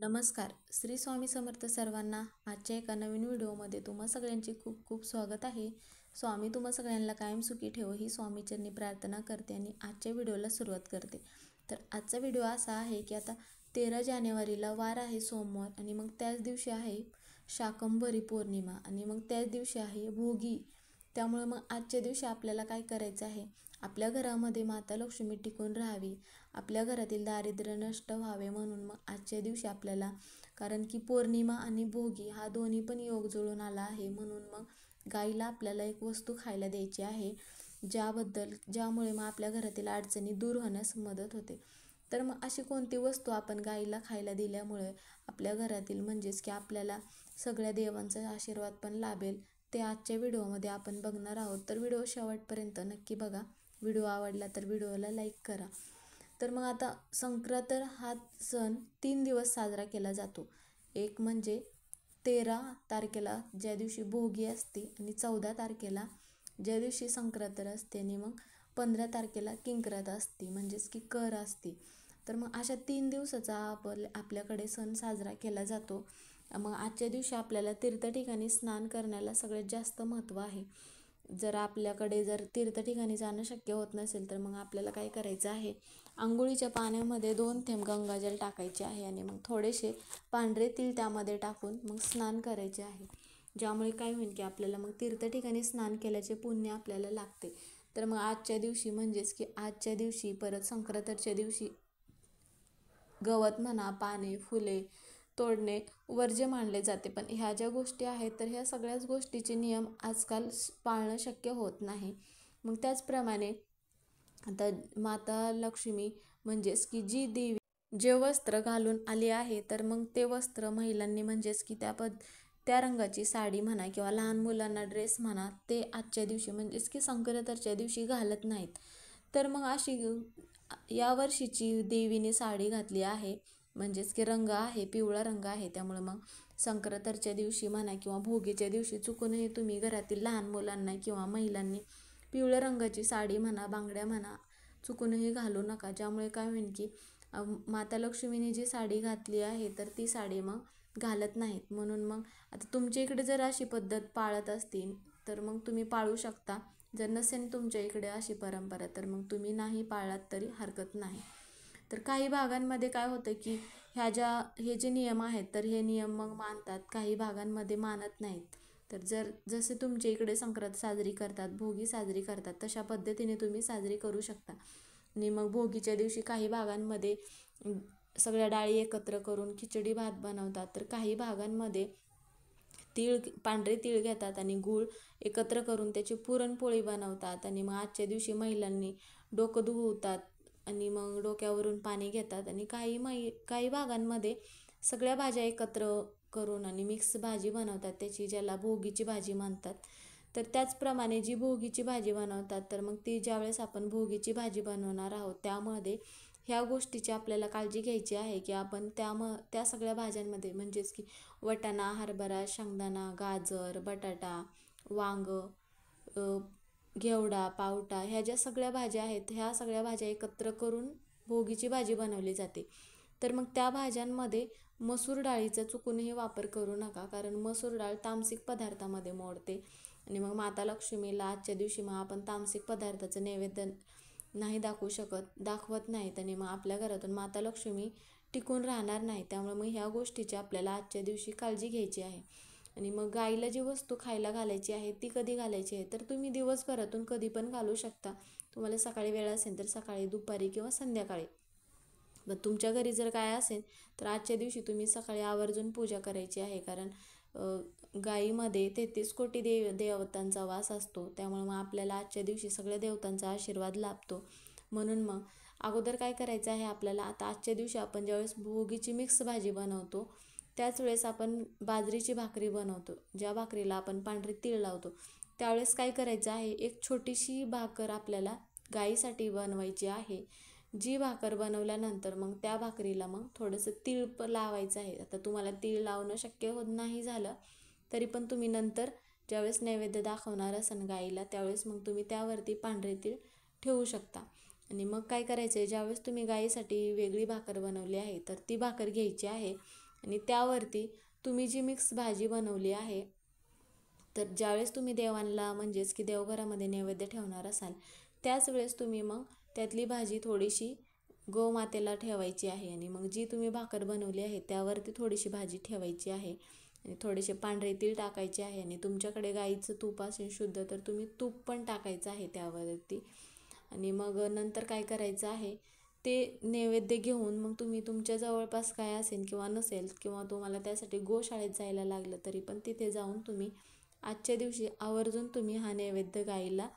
नमस्कार. श्री स्वामी समर्थ सर्वांना. आजच्या एका नवीन व्हिडिओमध्ये तुम्हा सगळ्यांचे खूप खूप स्वागत आहे. स्वामी तुम्हा सगळ्यांना कायम सुखी ठेवो ही स्वामीचरणी प्रार्थना करते आणि आजच्या व्हिडिओला सुरुवात करते. तर आजचा व्हिडिओ असा आहे की आता 13 जानेवारीला वार आहे सोमवार आणि मग त्याच दिवशी आहे शाकंभरी पौर्णिमा आणि मग त्याच दिवशी आहे भोगी. त्यामुळे मग आजच्या दिवशी आपल्याला काय करायचं आहे, आपल्या घरामध्ये माता लक्ष्मी टिकून राहावी, आपल्या घरातील दारिद्र्य नष्ट व्हावे म्हणून मग आजच्या दिवशी आपल्याला, कारण की पौर्णिमा आणि भोगी हा दोन्ही पण योग जुळून आला आहे, म्हणून मग गाईला आपल्याला एक वस्तू खायला द्यायची आहे, ज्यामुळे मग आपल्या घरातील अडचणी दूर होण्यास मदत होते. तर मग अशी कोणती वस्तू आपण गाईला खायला दिल्यामुळे आपल्या घरातील म्हणजेच की आपल्याला सगळ्या देवांचा आशीर्वाद पण लाभेल, ते आजच्या व्हिडिओमध्ये आपण बघणार आहोत. तर व्हिडिओ शेवटपर्यंत नक्की बघा. व्हिडिओ आवडला तर व्हिडिओला लाईक करा. तर मग आता संक्रांत हा सण 3 दिवस साजरा केला जातो. एक म्हणजे 13 तारखेला ज्या दिवशी भोगी असते आणि 14 तारखेला ज्या दिवशी संक्रांत असते आणि मग 15 तारखेला किंक्रात असते म्हणजेच की कर असते. तर मग अशा 3 दिवसाचा आपल्याकडे सण साजरा केला जातो. मग आजच्या दिवशी आपल्याला तीर्थठिकाणी स्नान करण्याला सगळ्यात जास्त महत्त्व आहे. जर आपल्याकडे तीर्थ ठिकाणी जाणं शक्य होत नसेल तर मग आपल्याला काय करायचं आहे, अंघोळीच्या पाण्यामध्ये 2 थेंब गंगाजल टाकायचे आहे आणि मग थोडेसे पांढरे तीळ त्यामध्ये टाकून मग स्नान करायचे आहे. ज्यामुळे काय होईल की आपल्याला मग तीर्थ ठिकाणी स्नान केल्याचे पुण्य आपल्याला लागते. तर मग आजच्या दिवशी म्हणजेच की आजच्या दिवशी परत संक्रांतीच्या दिवशी गवत म्हणा, पाने, फुले तोडणे वर्ज्य मानले जाते. पण ह्या ज्या गोष्टी आहेत तर ह्या सगळ्याच गोष्टीचे नियम आजकाल पाळणं शक्य होत नाही. मग त्याचप्रमाणे आता माता लक्ष्मी म्हणजेच की जी देवी जे वस्त्र घालून आली आहे तर मग ते वस्त्र महिलांनी म्हणजेच की त्या रंगाची साडी म्हणा किंवा लहान मुलांना ड्रेस म्हणा ते आजच्या दिवशी म्हणजेच की संक्रांतीच्या दिवशी घालत नाहीत. तर मग अशी या वर्षीची देवीने साडी घातली आहे म्हणजेच की रंग आहे पिवळा रंग आहे. त्यामुळे मग संक्रांतीच्या दिवशी म्हणा किंवा भोगीच्या दिवशी चुकूनही तुम्ही घरातील लहान मुलांना किंवा महिलांनी पिवळ्या रंगाची साडी म्हणा, बांगड्या म्हणा चुकूनही घालू नका. ज्यामुळे काय होईल की माता लक्ष्मीने जी साडी घातली आहे तर ती साडी मग घालत नाहीत. म्हणून मग आता तुमच्या इकडे जर अशी पद्धत पाळत असतील तर मग तुम्ही पाळू शकता. जर नसेल तुमच्या इकडे अशी परंपरा तर मग तुम्ही नाही पाळलात तरी हरकत नाही. तर काही भागांमध्ये काय होतं की हे जे नियम आहेत तर हे नियम मग मानतात, काही भागांमध्ये मानत नाहीत. तर जसे तुमच्या इकडे संक्रांत साजरी करतात, भोगी साजरी करतात तशा पद्धतीने तुम्ही साजरी करू शकता. आणि मग भोगीच्या दिवशी काही भागांमध्ये सगळ्या डाळी एकत्र करून खिचडी भात बनवतात, तर काही भागांमध्ये पांढरे तीळ घेतात आणि गूळ एकत्र करून त्याची पुरणपोळी बनवतात. आणि मग आजच्या दिवशी महिलांनी डोकं धुवतात आणि मग डोक्यावरून पाणी घेतात. आणि काही भागांमध्ये सगळ्या भाज्या एकत्र करून आणि मिक्स भाजी बनवतात, ज्याला भोगीची भाजी म्हणतात. तर त्याचप्रमाणे जी भोगीची भाजी बनवतात तर मग ती ज्यावेळेस आपण भोगीची भाजी बनवणार आहोत त्यामध्ये ह्या गोष्टीची आपल्याला काळजी घ्यायची आहे की आपण त्या सगळ्या भाज्यांमध्ये म्हणजेच की वाटाणा, हरभरा, शेंगदाणा, गाजर, बटाटा, वांग, घेवडा, पावटा ह्या ज्या सगळ्या भाज्या आहेत ह्या सगळ्या भाज्या एकत्र करून भोगीची भाजी बनवली जाते. तर मग त्या भाज्यांमध्ये मसूर डाळीचा चुकूनही वापर करू नका, कारण मसूर डाळ तामसिक पदार्थामध्ये मोडते. आणि मग माता लक्ष्मीला आजच्या दिवशी मग आपण तामसिक पदार्थाचं नैवेद्य नाही दाखवत नाहीत आणि मग आपल्या घरातून माता लक्ष्मी टिकून राहणार नाही. त्यामुळे मग ह्या गोष्टीची आपल्याला आजच्या दिवशी काळजी घ्यायची आहे. आणि मग गाईला जी वस्तू खायला घालायची आहे ती कधी घालायची आहे तर तुम्ही दिवसभरातून कधी पण घालू शकता. तुम्हाला सकाळी वेळ असेल तर सकाळी, दुपारी किंवा संध्याकाळी. मग तुमच्या घरी जर काय असेल तर आजच्या दिवशी तुम्ही सकाळी आवर्जून पूजा करायची आहे, कारण गाईमध्ये 33 कोटी देवतांचा वास असतो. त्यामुळे मग आपल्याला आजच्या दिवशी सगळ्या देवतांचा आशीर्वाद लाभतो. म्हणून मग अगोदर काय करायचं आहे आपल्याला, आता आजच्या दिवशी आपण ज्यावेळेस भोगीची मिक्स भाजी बनवतो त्याच वेळेस आपण बाजरीची भाकरी बनवतो, ज्या भाकरीला आपण पांढरे तीळ लावतो. त्यावेळेस काय करायचं आहे, एक छोटीशी भाकर आपल्याला गाईसाठी बनवायची आहे. जी भाकर बनवल्यानंतर मग त्या भाकरीला मग थोडंसं तीळ लावायचं आहे. आता तुम्हाला तीळ लावणं शक्य होत नाही झालं तरी पण तुम्ही नंतर ज्यावेळेस नैवेद्य दाखवणार असाल गाईला त्यावेळेस मग तुम्ही त्यावरती पांढरे तीळ ठेवू शकता. आणि मग काय करायचं आहे, ज्यावेळेस तुम्ही गाईसाठी वेगळी भाकर बनवली आहे तर ती भाकर घ्यायची आहे आणि त्यावरती तुम्ही जी मिक्स भाजी बनवली आहे, तर ज्यावेळेस तुम्ही देवांना म्हणजेच की देवघरामध्ये नैवेद्य ठेवणार असाल, त्याच वेळेस तुम्ही मग त्यातली भाजी थोडीशी गोमातेला ठेवायची आहे. आणि मग जी तुम्ही भाकर बनवली आहे त्यावरती थोडीशी भाजी ठेवायची आहे आणि थोडेसे पांढरे तीळ टाकायचे आहे. आणि तुमच्याकडे गाईचं तूप असेल शुद्ध तर तुम्ही तूप पण टाकायचं आहे त्यावरती. आणि मग नंतर काय करायचं आहे, ते नैवेद्य घेऊन मग तुम्ही तुमच्या जवळपास काय असेल किंवा नसेल किंवा तुम्हाला त्यासाठी गोशाळेत जायला लागलं तरी पण तिथे जाऊन तुम्ही आजच्या दिवशी आवर्जून तुम्ही हा नैवेद्य गाईला,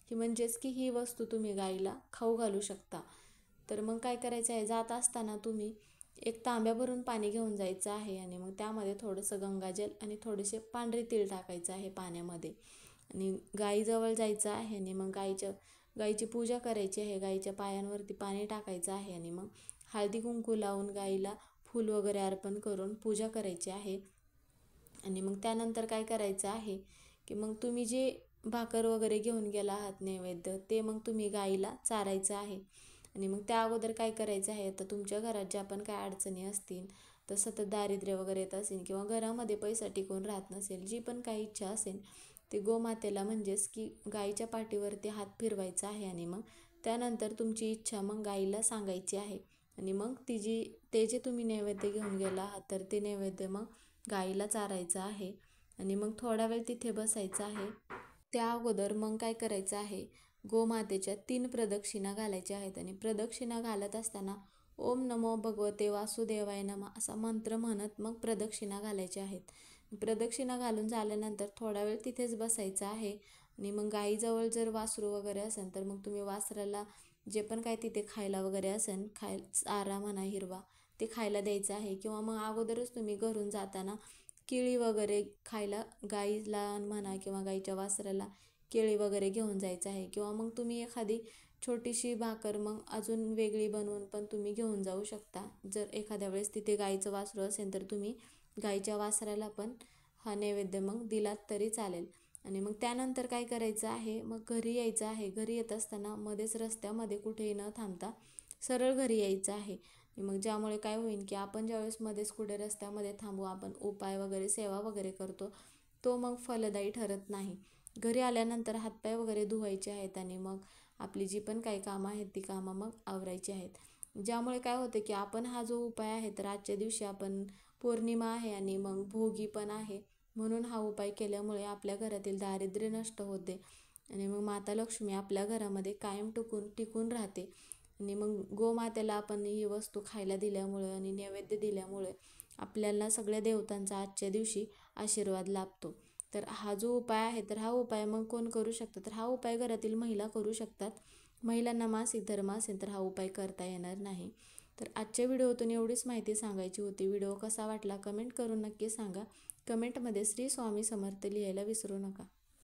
की म्हणजेच की ही वस्तू तुम्ही गाईला खाऊ घालू शकता. तर मग काय करायचं आहे, जात असताना तुम्ही एक तांब्या भरून पाणी घेऊन जायचं आहे आणि मग त्यामध्ये थोडंसं गंगाजल आणि थोडेसे पांढरे तीळ टाकायचं आहे पाण्यामध्ये. आणि गाईजवळ जायचं आहे आणि मग गाईची पूजा करायची आहे. गाईच्या पायांवरती पाणी टाकायचं आहे आणि मग हळदी कुंकू लावून गाईला फूल वगैरे अर्पण करून पूजा करायची आहे. आणि मग त्यानंतर काय करायचं आहे, की मग तुम्ही जे भाकर वगैरे घेऊन गेला आहात नैवेद्य, ते मग तुम्ही गाईला चारायचं आहे. आणि मग त्या अगोदर काय करायचं आहे, तर तुमच्या घरात ज्या पण काय अडचणी असतील, तर सतत दारिद्र्य वगैरे येत असेल किंवा घरामध्ये पैसा टिकून राहत नसेल, जी पण काही इच्छा असेल ते गोमातेला म्हणजेच की गाईच्या पाठीवरती हात फिरवायचा आहे. आणि मग त्यानंतर तुमची इच्छा मग गाईला सांगायची आहे. आणि मग ते जे तुम्ही नैवेद्य घेऊन गेला आहात तर ते नैवेद्य मग गाईला चारायचं आहे. आणि मग थोडा वेळ तिथे बसायचं आहे. त्या अगोदर मग काय करायचं आहे, गोमातेच्या 3 प्रदक्षिणा घालायच्या आहेत. आणि प्रदक्षिणा घालत असताना ओम नमो भगवते वासुदेवाय नमः असा मंत्र म्हणत मग प्रदक्षिणा घालायच्या आहेत. प्रदक्षिणा घालून झाल्यानंतर थोडा वेळ तिथेच बसायचं आहे. आणि मग गाईजवळ जर वासरू वगैरे असेल तर मग तुम्ही वासराला जे पण काय तिथे खायला वगैरे असेल, चारा म्हणा हिरवा, ते खायला द्यायचं आहे. किंवा मग अगोदरच तुम्ही घरून जाताना केळी वगैरे खायला गाईला म्हणा किंवा गाईच्या वासराला केळी वगैरे घेऊन जायचं आहे. किंवा मग तुम्ही एखादी छोटीशी भाकर मग अजून वेगळी बनवून पण तुम्ही घेऊन जाऊ शकता. जर एखाद्या वेळेस तिथे गाईचं वासरू असेल तर तुम्ही गाईच्या वासराला पण हा नैवेद्य मग दिलात तरी चालेल. आणि मग त्यानंतर काय करायचं आहे, मग घरी यायचं आहे. घरी येत असताना मध्येच रस्त्यामध्ये कुठेही न थांबता सरळ घरी यायचं आहे. मग ज्यामुळे काय होईल, की आपण ज्यावेळेस मध्येच कुठे रस्त्यामध्ये थांबू, आपण उपाय वगैरे सेवा वगैरे करतो, तो मग फलदायी ठरत नाही. घरी आल्यानंतर हातपाय वगैरे धुवायचे आहेत आणि मग आपली जी पण काही कामं आहेत ती कामं मग आवरायची आहेत. ज्यामुळे काय होतं, की आपण हा जो उपाय आहे तर आजच्या दिवशी आपण पौर्णिमा आहे आणि मग भोगी पण आहे, म्हणून हा उपाय केल्यामुळे आपल्या घरातील दारिद्र्य नष्ट होते आणि मग माता लक्ष्मी आपल्या घरामध्ये कायम टिकून राहते. आणि मग गोमातेला आपण ही वस्तू खायला दिल्यामुळे आणि नैवेद्य दिल्यामुळे आपल्याला सगळ्या देवतांचा आजच्या दिवशी आशीर्वाद लाभतो. तर हा जो उपाय आहे तर हा उपाय मग कोण करू शकतं, तर हा उपाय घरातील महिला करू शकतात. महिलांना मासिक धर्म असेल तर हा उपाय करता येणार नाही. तर आजच्या व्हिडिओतून एवढीच माहिती सांगायची होती. व्हिडिओ कसा वाटला कमेंट करून नक्की सांगा. कमेंटमध्ये श्री स्वामी समर्थ लिहायला विसरू नका.